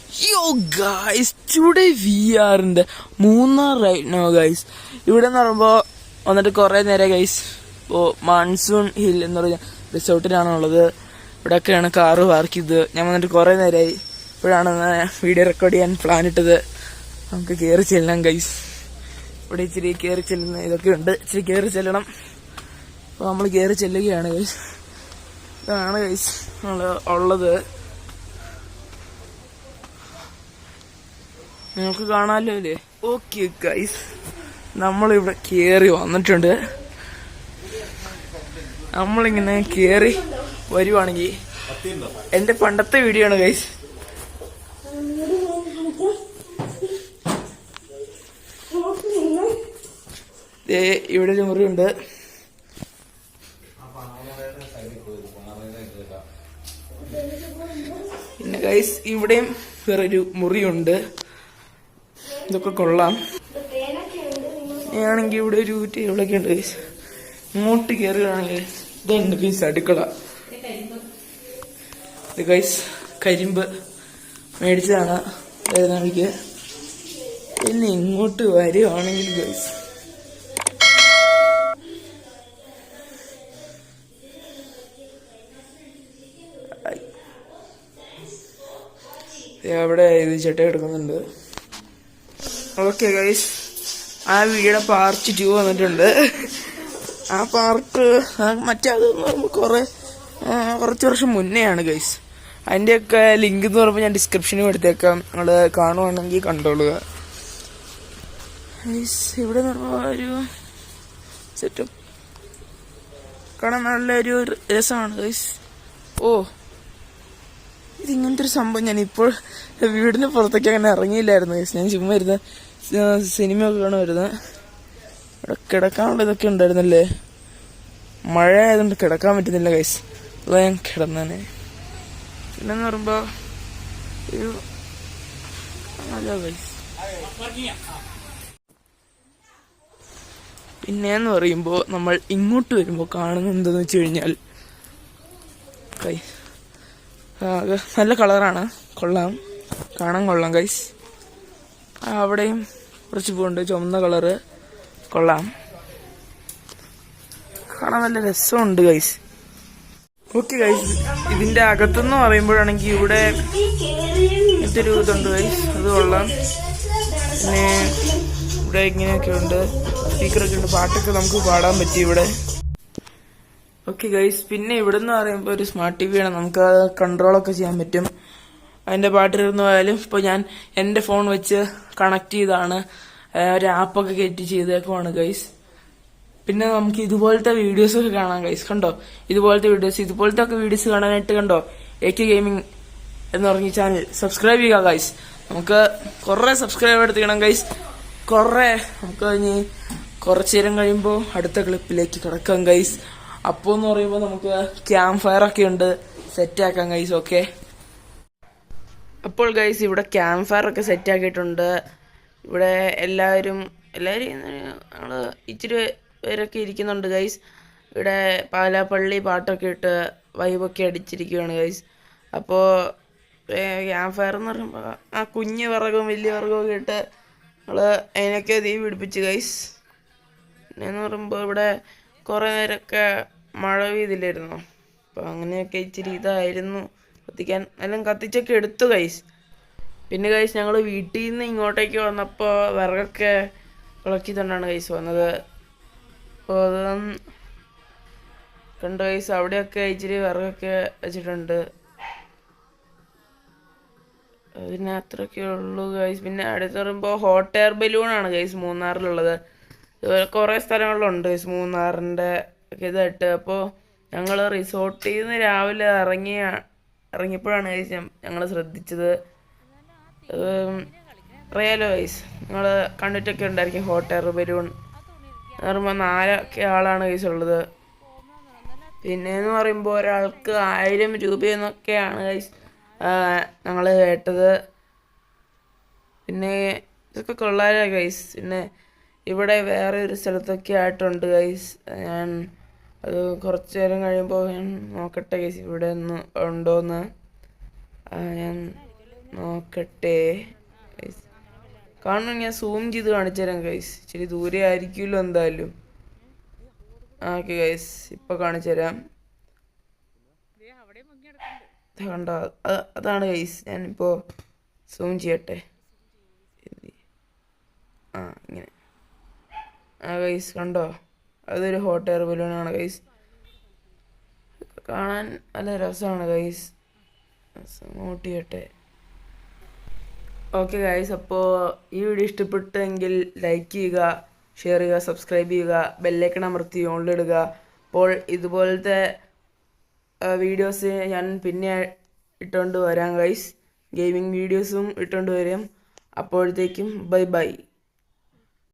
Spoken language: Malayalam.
Yo guys, today we are in the Munnar right now guys. ഇവിടെ എന്ന് പറയുമ്പോൾ വന്നിട്ട് കുറേ നേരം ഗൈസ്. ഇപ്പോൾ മൺസൂൺ ഹിൽ എന്ന് പറഞ്ഞ റിസോർട്ടിലാണുള്ളത്. ഇവിടെയൊക്കെയാണ് കാറ് പാർക്ക് ചെയ്തത്. ഞാൻ വന്നിട്ട് കുറേ നേരമായി. ഇപ്പോഴാണ് വീഡിയോ റെക്കോർഡ് ചെയ്യാൻ പ്ലാൻ ഇട്ടത്. നമുക്ക് കയറി ചെല്ലാം ഗൈസ്. ഇവിടെ ഇച്ചിരി കയറി ചെല്ലുന്ന ഇതൊക്കെ ഉണ്ട്. ഇച്ചിരി കയറി ചെല്ലണം. അപ്പോൾ നമ്മൾ കയറി ചെല്ലുകയാണ് ഗൈസ്. ഇതാണ് ഗൈസ് നമ്മൾ ഉള്ളത്. നിങ്ങൾക്ക് കാണാമല്ലോ അല്ലേ? ഓക്കെ ഗൈസ്, നമ്മളിവിടെ കയറി വന്നിട്ടുണ്ട്. നമ്മളിങ്ങനെ കയറി വരുവാണെങ്കിൽ എൻ്റെ പണ്ടത്തെ വീഡിയോ ആണ് ഗൈസ്. ഇവിടെ ഒരു മുറിയുണ്ട്. പിന്നെ ഗൈസ് ഇവിടെയും വേറൊരു മുറിയുണ്ട്. ഇതൊക്കെ കൊള്ളാം. ആണെങ്കിൽ ഇവിടെ ഒരു ടേബിളൊക്കെ ഉണ്ട് ഗൈസ്. ഇങ്ങോട്ട് കയറുകയാണെങ്കിൽ ഇതുണ്ട് ഗൈസ് അടുക്കള. ഇത് ഗൈസ് കരിമ്പ് മേടിച്ചതാണ് വരുന്നവഴിക്ക്. പിന്നെ ഇങ്ങോട്ട് വരുവാണെങ്കിൽ ഗൈസ് അവിടെ ഇത് ചട്ട എടുക്കുന്നുണ്ട്. ഓക്കെ ഗൈസ്, ആ വീഡിയോയുടെ പാർട്ട് 2 വന്നിട്ടുണ്ട്. ആ പാർട്ട് മറ്റേതെന്ന് പറയുമ്പോൾ കുറച്ച് വർഷം മുന്നെയാണ് ഗൈസ്. അതിൻ്റെയൊക്കെ ലിങ്ക് എന്ന് പറയുമ്പോൾ ഞാൻ ഡിസ്ക്രിപ്ഷനിൽ എടുത്തേക്കാം. നിങ്ങൾ കാണുവാണെങ്കിൽ കണ്ടോളുക ഗൈസ്. ഇവിടെ ഒരു സെറ്റപ്പ് കാണാൻ നല്ലൊരു രസമാണ് ഗൈസ്. ഇതിങ്ങനത്തെ ഒരു സംഭവം ഞാനിപ്പോൾ വീടിന് പുറത്തേക്ക് അങ്ങനെ ഇറങ്ങിയില്ലായിരുന്നു ഗൈസ്. ഞാൻ ചുമ്മാ ഇരുന്ന് സിനിമയൊക്കെ കാണുമായിരുന്നു. ഇവിടെ കിടക്കാനുള്ള ഇതൊക്കെ ഉണ്ടായിരുന്നല്ലേ. മഴ ആയതുകൊണ്ട് കിടക്കാൻ പറ്റുന്നില്ല ഗൈസ്. അതാ ഞാൻ കിടന്നേ. പിന്നെന്ന് പറയുമ്പോൾ ഒരു നല്ല ഗൈസ്. പിന്നെന്ന് പറയുമ്പോൾ നമ്മൾ ഇങ്ങോട്ട് വരുമ്പോൾ കാണുന്നത് എന്താന്ന് വെച്ച് കഴിഞ്ഞാൽ നല്ല കളറാണ്. കാണാൻ കൊള്ളാം ഗൈസ്. അവിടെയും കുറച്ച് പൂവുണ്ട്, ചുവന്ന കളറ്. കൊള്ളാം, കാണാൻ നല്ല രസമുണ്ട് ഗൈസ്. ഓക്കെ ഗൈസ്, ഇതിന്റെ അകത്തെന്ന് പറയുമ്പോഴാണെങ്കിൽ ഇവിടെ ഇതൊരു ഇതുണ്ട് ഗൈസ്. അത് കൊള്ളാം. പിന്നെ ഇവിടെ ഇങ്ങനെയൊക്കെ ഉണ്ട്, സ്പീക്കറൊക്കെ ഉണ്ട്, പാട്ടൊക്കെ നമുക്ക് പാടാൻ പറ്റി ഇവിടെ. ഓക്കെ ഗൈസ്, പിന്നെ ഇവിടെ നിന്ന് പറയുമ്പോൾ ഒരു സ്മാർട്ട് TV ആണ്. നമുക്ക് കൺട്രോളൊക്കെ ചെയ്യാൻ പറ്റും. അതിന്റെ പാട്ടിരുന്ന് പോയാലും ഇപ്പോൾ ഞാൻ എൻ്റെ ഫോൺ വെച്ച് കണക്ട് ചെയ്താണ് ഒരു ആപ്പൊക്കെ കയറ്റി ചെയ്തേക്കുവാണ് ഗൈസ്. പിന്നെ നമുക്ക് ഇതുപോലത്തെ വീഡിയോസ് ഒക്കെ കാണാം ഗൈസ്. കണ്ടോ, ഇതുപോലത്തെ ഒക്കെ വീഡിയോസ് കാണാനായിട്ട് കണ്ടോ AK ഗെയിമിംഗ് എന്ന് പറഞ്ഞ ചാനൽ സബ്സ്ക്രൈബ് ചെയ്യുക ഗൈസ്. നമുക്ക് കുറെ സബ്സ്ക്രൈബ് എടുത്തിക്കണം ഗൈസ്. നമുക്ക് ഇനി കുറച്ചു നേരം കഴിയുമ്പോൾ അടുത്ത ക്ലിപ്പിലേക്ക് കിടക്കാം ഗൈസ്. അപ്പോൾ എന്ന് പറയുമ്പോൾ നമുക്ക് ക്യാമ്പ് ഫയർ ഒക്കെ ഉണ്ട്, സെറ്റ് ആക്കാം ഗൈസ്. ഓക്കെ, അപ്പോൾ ഗൈസ് ഇവിടെ ക്യാമ്പ് ഫയർ ഒക്കെ സെറ്റ് ആക്കിയിട്ടുണ്ട്. ഇവിടെ എല്ലാവരും ഞങ്ങൾ ഇച്ചിരി പേരൊക്കെ ഇരിക്കുന്നുണ്ട് ഗൈസ്. ഇവിടെ പാലാപ്പള്ളി പാട്ടൊക്കെ ഇട്ട് വൈബൊക്കെ അടിച്ചിരിക്കുകയാണ് ഗൈസ്. അപ്പോൾ ക്യാമ്പ് ഫയർ എന്ന് പറയുമ്പോൾ ആ കുഞ്ഞ് വിറകും വലിയ വിറകും ഒക്കെ ഇട്ട് നമ്മൾ അതിനൊക്കെ തീ പിടിപ്പിച്ച് ഗൈസ്. പിന്നെയെന്ന് പറയുമ്പോൾ ഇവിടെ കുറേ നേരമൊക്കെ മഴ പെയ്തില്ലായിരുന്നു. അപ്പോൾ അങ്ങനെയൊക്കെ ഇച്ചിരി ഇതായിരുന്നു കത്തിക്കാൻ. എല്ലാം കത്തിച്ചൊക്കെ എടുത്തു ഗൈസ്. പിന്നെ ഗൈസ് ഞങ്ങൾ വീട്ടിൽ നിന്ന് ഇങ്ങോട്ടേക്ക് വന്നപ്പോൾ വിറകൊക്കെ ഇളക്കി തന്നെയാണ് ഗൈസ് വന്നത്. അപ്പോൾ അത് കണ്ടു ഗൈസ്, അവിടെയൊക്കെ ഇച്ചിരി വിറകൊക്കെ വെച്ചിട്ടുണ്ട്. അതിന് അത്രയൊക്കെ ഉള്ളൂ ഗൈസ്. പിന്നെ അടുത്ത് പറയുമ്പോൾ ഹോട്ട് എയർ ബലൂണാണ് ഗൈസ് മൂന്നാറിലുള്ളത്. ഇതുപോലെ കുറേ സ്ഥലങ്ങളുണ്ട് ഗൈസ് മൂന്നാറിൻ്റെ ഒക്കെ ഇതായിട്ട്. അപ്പോൾ ഞങ്ങൾ റിസോർട്ടിൽ നിന്ന് രാവിലെ ഇറങ്ങിയപ്പോഴാണ് ഗൈസ് ഞങ്ങൾ ശ്രദ്ധിച്ചത്. അറിയാലോ ഗൈസ്, നിങ്ങൾ കണ്ടിട്ടൊക്കെ ഉണ്ടായിരിക്കും ഹോട്ട് എയർ ബലൂൺ എന്ന് പറയുമ്പോൾ 4 ആളാണ് ഗൈസ് ഉള്ളത്. പിന്നെയെന്ന് പറയുമ്പോൾ ഒരാൾക്ക് 1000 രൂപയെന്നൊക്കെയാണ് ഗൈസ് ഞങ്ങൾ കേട്ടത്. പിന്നെ ഇതൊക്കെ കൊള്ളാലോ ഗൈസ്. പിന്നെ ഇവിടെ വേറെ ഒരു സ്ഥലത്തൊക്കെ ആയിട്ടുണ്ട് ഗൈസ്. ഞാൻ അത് കുറച്ച് നേരം കഴിയുമ്പോൾ ഞാൻ നോക്കട്ടെ ഗൈസ് ഇവിടെ ഒന്ന് ഉണ്ടോയെന്ന്. ഞാൻ നോക്കട്ടെ ഗൈസ്. കാണണം, ഞാൻ സൂം ചെയ്ത് കാണിച്ചു തരാം ഗൈസ്. ഇച്ചിരി ദൂരെ ആയിരിക്കുമല്ലോ എന്തായാലും. ഓക്കെ ഗൈസ്, ഇപ്പൊ കാണിച്ചു തരാം. കണ്ടോ, അതാണ് ഗൈസ്. ഞാനിപ്പോ സൂം ചെയ്യട്ടെ. ഇങ്ങനെ ഗൈസ് കണ്ടോ, അതൊരു ഹോട്ട് എയർ ബലൂണാണ് ഗൈസ്. കാണാൻ നല്ല രസമാണ് ഗൈസ്. നോട്ട് ചെയ്യട്ടെ. ഓക്കെ ഗൈസ്, അപ്പോൾ ഈ വീഡിയോ ഇഷ്ടപ്പെട്ടെങ്കിൽ ലൈക്ക് ചെയ്യുക, ഷെയർ ചെയ്യുക, സബ്സ്ക്രൈബ് ചെയ്യുക, ബെല്ലൈക്കൺ അമർത്തി ഓണിലിടുക. അപ്പോൾ ഇതുപോലത്തെ വീഡിയോസ് ഞാൻ പിന്നെ ഇട്ടുകൊണ്ട് വരാം ഗൈസ്. ഗെയിമിംഗ് വീഡിയോസും ഇട്ടുകൊണ്ട് വരും. അപ്പോഴത്തേക്കും ബൈ ബൈ.